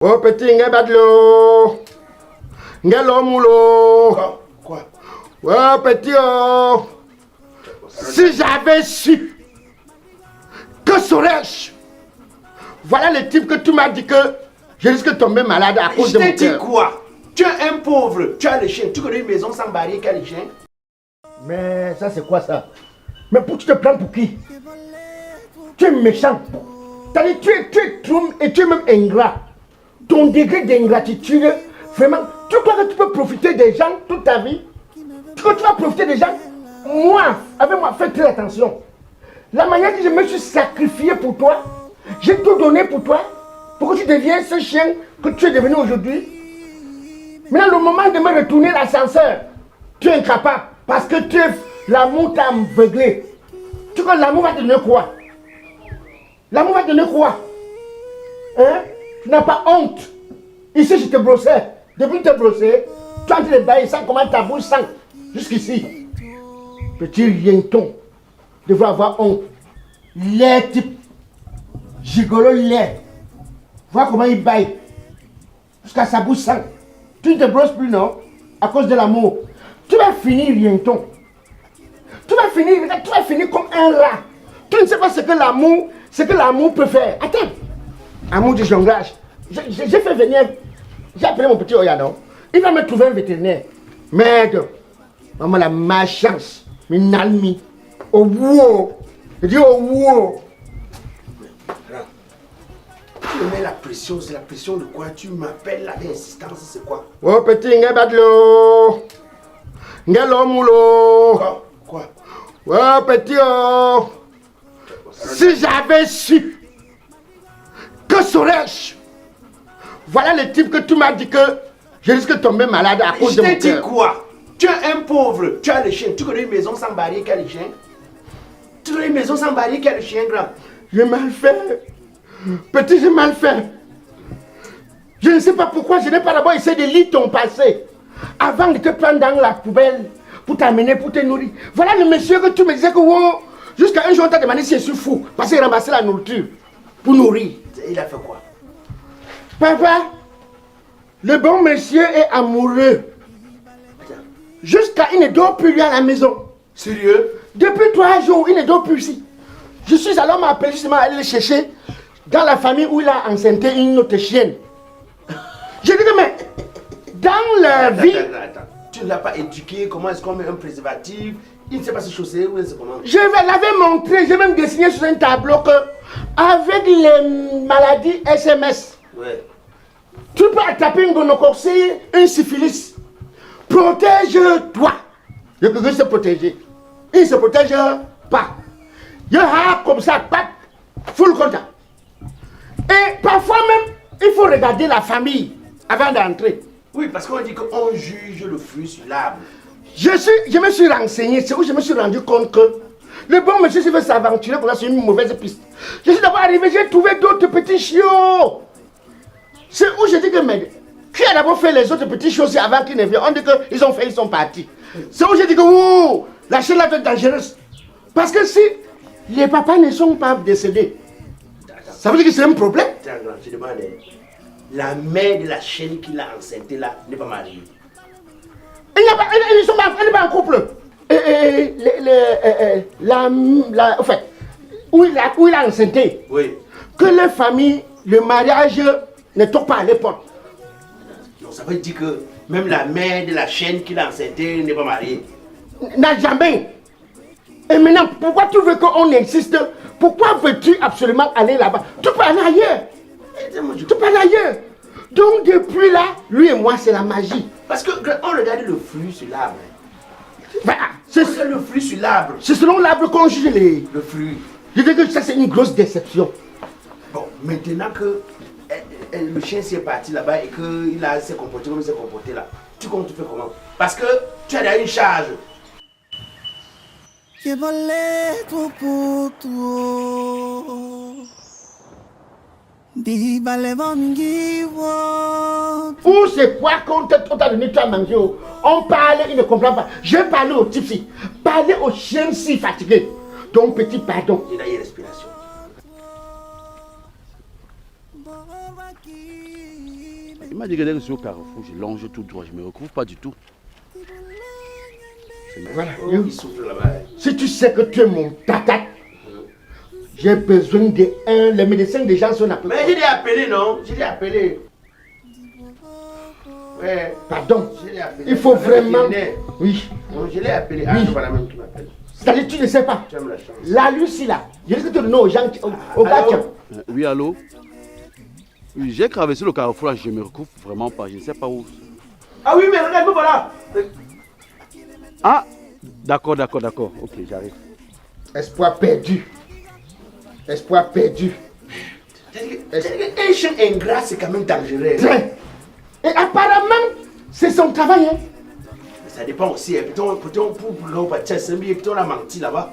Oh petit ngebadlo, ngelo mulo. Quoi? Oh petit oh. Si j'avais su que serais-je, voilà le type que tu m'as dit que je risque de tomber malade à cause de mon cœur. Je t'ai dit quoi? Tu es un pauvre, tu as le chien, tu connais une maison sans barrière qui a le chien? Mais ça c'est quoi ça? Mais pour tu te prends pour qui? Tu es méchant. Tu es trop et tu es même ingrat. Ton degré d'ingratitude, vraiment, tu crois que tu peux profiter des gens toute ta vie? Tu crois que tu vas profiter des gens? Moi, avec moi, fais très attention. La manière que je me suis sacrifié pour toi, j'ai tout donné pour toi, pour que tu deviennes ce chien que tu es devenu aujourd'hui. Maintenant, le moment de me retourner l'ascenseur, tu es incapable parce que l'amour t'a aveuglé. Tu crois que l'amour va te donner quoi? L'amour va te donner quoi? Hein? Tu n'as pas honte. Ici, je te brossais. Depuis que tu te brossé, tu es en train de bailler sans comment ta bouche sent. Jusqu'ici. Petit rienton. Devrait avoir honte. Laid type. Gigolo laid. Vois comment il baille. Jusqu'à sa bouche sent. Tu ne te brosses plus, non? À cause de l'amour. Tu vas finir rienton. Tu vas finir comme un rat. Tu ne sais pas ce que l'amour peut faire. Attends. Amour du jonglage. J'ai fait venir. J'ai appelé mon petit Oya, non? Il va me trouver un vétérinaire. Merde. Maman, la malchance. Minalmi. Oh, wow. Je dis oh, wow. Tu me mets la pression, c'est la pression de quoi? Tu m'appelles là, l'insistance, c'est quoi? Oh, petit ngebadlo. Ngelo mulo. Quoi? Oh, petit oh. Si j'avais su que serais-je? Voilà le type que tu m'as dit que je risque de tomber malade à cause de mon cœur. Je t'ai dit quoi? Tu es un pauvre, tu as le chien. Tu connais une maison sans barrière qui a le chien? Tu connais une maison sans barrière qui a le chien, grand? J'ai mal fait. Petit, j'ai mal fait. Je ne sais pas pourquoi je n'ai pas d'abord essayé de lire ton passé avant de te prendre dans la poubelle pour t'amener, pour te nourrir. Voilà le monsieur que tu me disais que wow, jusqu'à un jour on t'a demandé si je suis fou parce qu'il ramassait la nourriture pour nourrir. Il a fait quoi? Papa, le bon monsieur est amoureux. Jusqu'à il ne dort plus lui à la maison. Sérieux? Depuis 3 jours, il ne dort plus ici. Je suis alors m'appeler justement à aller le chercher dans la famille où il a enceinté une autre chienne. Je dis que mais dans la vie... Attends. Tu ne l'as pas éduqué, comment est-ce qu'on met un préservatif? Il ne sait pas se chausser, ou c'est comment? Je l'avais montré, j'ai même dessiné sur un tableau que avec les maladies SMS, ouais, tu peux attraper une gonococcie, une syphilis. Protège-toi. Je peux se protéger. Il ne se protège pas. Il a comme ça, full contact. Et parfois même, il faut regarder la famille avant d'entrer. Oui, parce qu'on dit qu'on juge le fruit sur l'arbre. Je me suis renseigné, c'est où je me suis rendu compte que le bon monsieur s'il veut s'aventurer pour sur une mauvaise piste. Je suis d'abord arrivé, j'ai trouvé d'autres petits chiots. C'est où je dis que mais qui a d'abord fait les autres petits chiots avant qu'ils ne viennent? On dit qu'ils ont fait, ils sont partis. C'est où je dis que ouh, la chaîne là est dangereuse. Parce que si les papas ne sont pas décédés, ça veut dire que c'est un problème. Je demande, la mère de la chaîne qui l'a enceinte là n'est pas mariée. Ils sont pas en couple. En fait, où il a enceinté. Oui. Que les familles, le mariage ne toque pas à l'époque. Donc ça veut dire que même la mère de la chaîne qui l'a enceinte n'est pas mariée. N'a jamais. Et maintenant, pourquoi tu veux qu'on insiste? Pourquoi veux-tu absolument aller là-bas? Tu peux aller ailleurs. Tu peux aller ailleurs. Donc depuis là, lui et moi, c'est la magie. Parce qu'on regarde le fruit sur l'arbre. Voilà. C'est le fruit sur l'arbre. C'est selon l'arbre qu'on juge le fruit. Je dis que ça, c'est une grosse déception. Bon, maintenant que le chien s'est parti là-bas et qu'il s'est comporté comme il s'est comporté là, tu comptes faire comment? Parce que tu as derrière une charge. Ou c'est quoi qu'on t'a donné toi à manger? On parle, il ne comprend pas. Je parlais au type-ci, parler au chien si fatigué. Donc petit pardon. Il a une respiration. Il m'a dit que dès que je suis au carrefour, je longe tout droit, je ne me retrouve pas du tout. Voilà. Il souffle là-bas. Si tu sais que tu es mon tata, j'ai besoin de un. Les médecins déjà sont appelés. Mais je l'ai appelé, non? Je l'ai appelé. Ouais. Pardon. Je l'ai appelé. Il faut vraiment. Oui. Non, je l'ai appelé. Ah, c'est pas la même qui m'appelle. C'est-à-dire tu ne sais pas. Tu as la chance. La Lucie là. Je risque de te donner aux gens, aux gars. Oui, allô? Oui, j'ai traversé le carrefour là, je ne me retrouve vraiment pas, je ne sais pas où. Ah oui, mais regarde, me voilà. Ah, d'accord, ok, j'arrive. Espoir perdu. Espoir perdu. Un chien ingrat, c'est quand même dangereux. Très. Et apparemment, c'est son travail. Hein. Ça dépend aussi. Peut-être pour on a menti là-bas.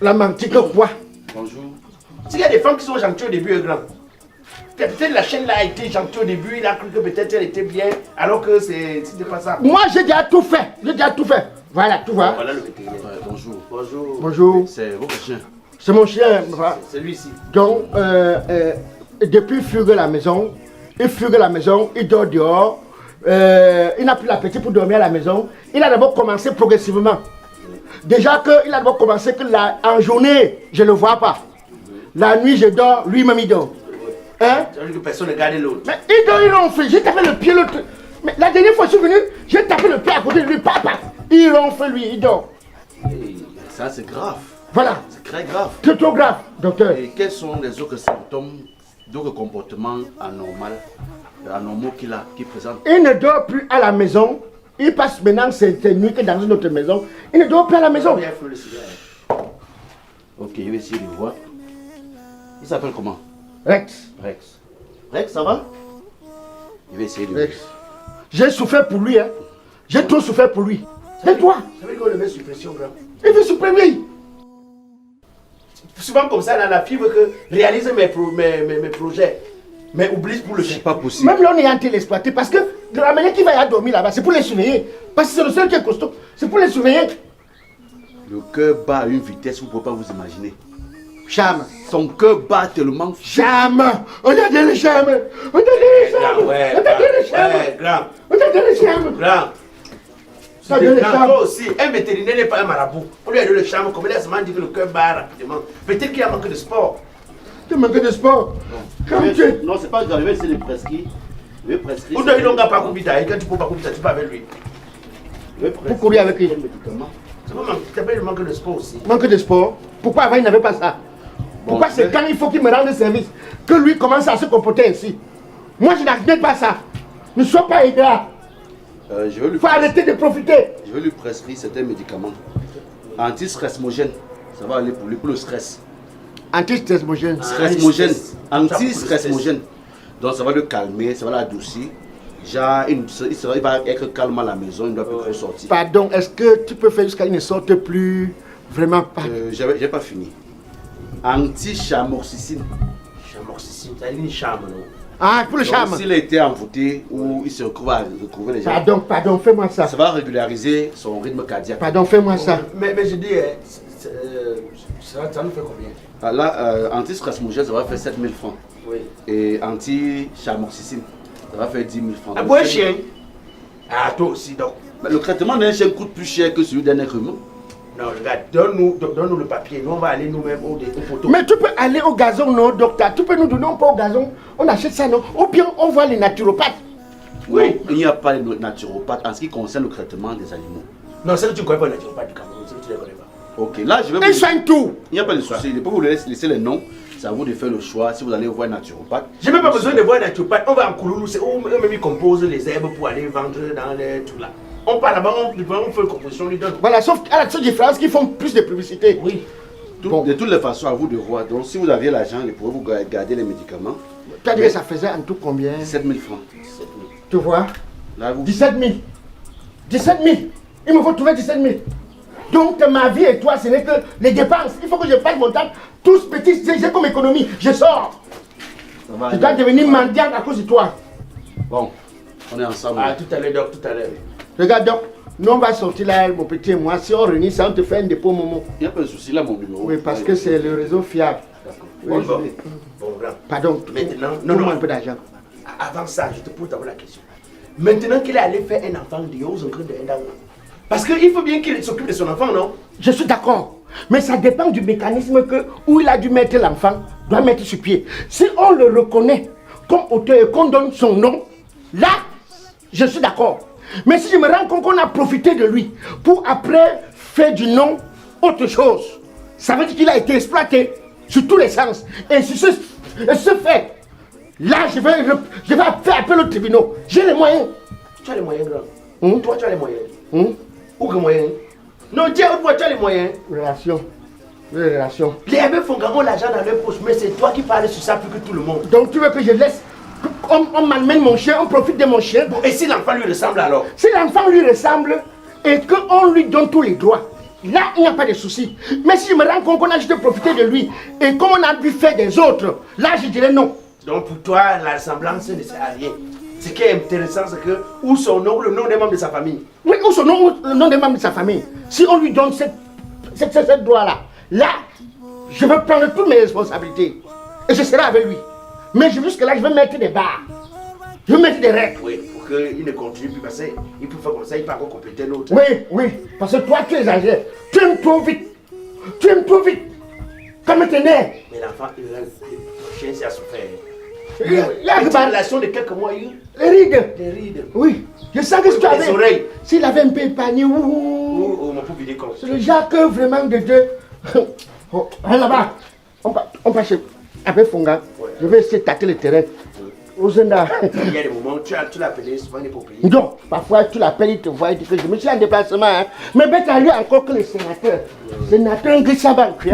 La menti que quoi? Bonjour. S'il y a des femmes qui sont gentilles au début, grand. Peut-être la chaîne là a été gentille au début, il a cru que peut-être elle était bien, alors que c'était pas ça. Moi, j'ai déjà tout fait. J'ai déjà tout fait. Voilà, tu vois. Voilà le vétérinaire. Bonjour. Bonjour. Bonjour. C'est votre chien. C'est mon chien. Voilà. C'est lui-ci. Donc, depuis fugue la maison, il dort dehors. Il n'a plus l'appétit pour dormir à la maison. Il a d'abord commencé progressivement. Déjà qu'il a d'abord commencé que en journée, je ne le vois pas. La nuit, je dors, lui-même il dort. Hein? Ça veut dire que personne ne garde l'autre. Mais il dort, il ronfle. J'ai tapé le pied l'autre. Mais la dernière fois que je suis venu, j'ai tapé le pied à côté de lui. Papa, il ronfle lui, il dort. Et ça, c'est grave. Voilà. C'est très grave. C'est trop grave, docteur. Et quels sont les autres symptômes, d'autres comportements anormaux qu'il présente? Il ne dort plus à la maison. Il passe maintenant ses nuits que dans une autre maison. Il ne dort plus à la maison. Il a fait le cigare. Ok, je vais essayer de voir. Il s'appelle comment? Rex. Rex. Rex, ça va? Je vais essayer de Rex. J'ai souffert pour lui. Hein. J'ai trop souffert pour lui. Et toi? Ça veut dire qu'on le met sous pression, grand. Il veut supprimer. Souvent comme ça, là, la fille veut que réalise mes projets. Mais oublie pour le chien. C'est pas possible. Même là, on est en train de l'exploiter parce que de la manière qu'il va y aller dormir là-bas, c'est pour les surveiller. Parce que c'est le seul qui est costaud. C'est pour les surveiller. Le cœur bat à une vitesse que vous ne pouvez pas vous imaginer. Charme. Son cœur bat tellement fort. Charme. Regardez le charme. Regardez le charme. Regardez le charme. Ouais, grand. Regardez le charme. Grand. Regardez le Grand, charme. toi aussi, un vétérinaire n'est pas un marabout. On lui a donné le charme, comme il a seulement dit que le cœur bat rapidement. Peut-être qu'il a manqué de sport. Tu manques de sport. Comme tu es. Non, c'est pas grave, je vais essayer de prescrire. Je vais prescrire. Ou non, il n'a pas compris. Quand tu peux pas compris, tu vas avec lui. Je vais prescrire Pour courir avec lui. un médicament. Ça va manquer, il manque de sport aussi. Manque de sport. Pourquoi avant il n'avait pas ça? Pourquoi c'est quand il faut qu'il me rende service que lui commence à se comporter ainsi? Moi je n'admets pas ça. Ne sois pas ingrat. Il faut arrêter de profiter. Je vais lui prescrire certains médicaments. Anti-stressmogène. Ça va aller pour lui, pour le stress. Anti-stressmogène. Stressmogène. Anti-stress. Anti-stressmogène. Donc ça va le calmer, ça va l'adoucir. Genre, il va être calme à la maison, il ne doit plus trop sortir. Pardon, est-ce que tu peux faire jusqu'à qu'il ne sorte plus? Vraiment pas. J'ai pas fini. Anti-chamoxicine. Chamoxicine, ça dit une charme, non? Ah, pour le charme. Donc, s'il a été envoûté ou il se retrouve à retrouver les gens, Pardon, fais-moi ça. ça va régulariser son rythme cardiaque. Pardon, fais-moi ça. Mais je dis, ça nous fait combien? Ah, là, anti-stressmogène, ça va faire 7 000 francs. Oui. Et anti-chamoxicine, ça va faire 10 000 francs. Ah, pour un chien? Ah, toi aussi, donc. Mais le traitement d'un chien coûte plus cher que celui d'un être humain. Non, regarde, donne-nous le papier. Nous, on va aller nous-mêmes au photo. Mais tu peux aller au gazon, non, docteur. Tu peux nous donner un peu au gazon. On achète ça, non? Ou bien on voit les naturopathes. Oui. Non, il n'y a pas de naturopathe en ce qui concerne le traitement des animaux. Non, c'est que tu ne connais pas le naturopathe du Cameroun. C'est que tu ne les connais pas. Ok, là je vais Ils vous... soignent tout. Il n'y a pas de souci. Je peux vous laisser les noms. C'est à vous de faire le choix si vous allez voir un naturopathe. J'ai même pas besoin de voir un naturopathe. On va en Kouloulou. Eux-mêmes, ils composent les herbes pour aller vendre dans les trucs là. On part là-bas, on fait une composition, on lui donne. Voilà, sauf à la seule différence qu'ils font plus de publicité. Oui. Bon. De toutes les façons, à vous de voir. Donc si vous aviez l'argent, vous pouvez vous garder les médicaments. Tu as dit que ça faisait en tout combien? 7 000 francs. Tu vois? Là, vous... 17 000. 17 000. Il me faut trouver 17 000. Donc ma vie et toi, ce n'est que les dépenses. Il faut que je passe mon temps. Tous petits, j'ai comme économie. Je sors. Ça va Je dois aller. devenir mendiant à cause de toi. Bon, on est ensemble. Ah, tout à l'heure, Doc, tout à l'heure. Regarde donc, nous on va sortir là, mon petit et moi. Si on réunit ça, on te fait un dépôt, Momo. Il n'y a pas de souci, là mon numéro. Oui, parce que c'est le réseau fiable. D'accord. Oui, Bon, je vais. bon, grand. Pardon, Maintenant, donne-moi un peu d'argent. Ah, avant ça, je te pose d'abord la question. Maintenant qu'il est allé faire un enfant de Yose, parce qu'il faut bien qu'il s'occupe de son enfant, non? Je suis d'accord. Mais ça dépend du mécanisme où il a dû mettre l'enfant, doit mettre sur pied. Si on le reconnaît comme auteur et qu'on donne son nom, là, je suis d'accord. Mais si je me rends compte qu'on a profité de lui pour après faire du nom autre chose, ça veut dire qu'il a été exploité sur tous les sens. Et sur ce fait, là, je vais faire appel au tribunal. J'ai les moyens. Tu as les moyens, grand. Toi, tu as les moyens. Où que moyens? Non, dis où tu as les moyens. Relation. Les abbés font gagner l'argent dans leur poche, mais c'est toi qui parles sur ça plus que tout le monde. Donc tu veux que je laisse, on m'amène mon chien, on profite de mon chien. Bon, et si l'enfant lui ressemble alors? Si l'enfant lui ressemble et qu'on lui donne tous les droits, là il n'y a pas de souci. Mais si je me rends compte qu'on a juste profité de lui et qu'on a pu faire des autres, là je dirais non. Donc pour toi, la ressemblance ne sert à rien. Ce qui est intéressant, c'est que où son nom, le nom des membres de sa famille. Oui, ou son nom, le nom des membres de sa famille. Si on lui donne cette droit-là, là, je vais prendre toutes mes responsabilités. Et je serai avec lui. Mais jusque-là, je vais mettre des barres. Je vais mettre des règles. Oui, pour qu'il ne continue plus parce qu'il peut faire comme ça, il peut encore compléter l'autre. Oui, parce que toi, tu exagères. Tu aimes trop vite. Comme tu es né. Mais l'enfant, le chien, c'est à souffrir. Il y a Une une relation de quelques mois, les rides. des rides. Oui, je sens que si tu Les avais. oreilles. S'il avait un peu épargné, Oh, mon pauvre vidéo. c'est le Jacques vraiment de Dieu. Oh, là-bas, on passe avec Fonga. Ouais. Je vais essayer de tâter le terrain. Ozenda. Il y a des moments où tu l'appelles souvent des pauvres pays. Non, parfois tu l'appelles, il te voit, il dit que je me suis en déplacement. Hein. Mais bête à lui encore que le sénateur. Sénateur Grissaban.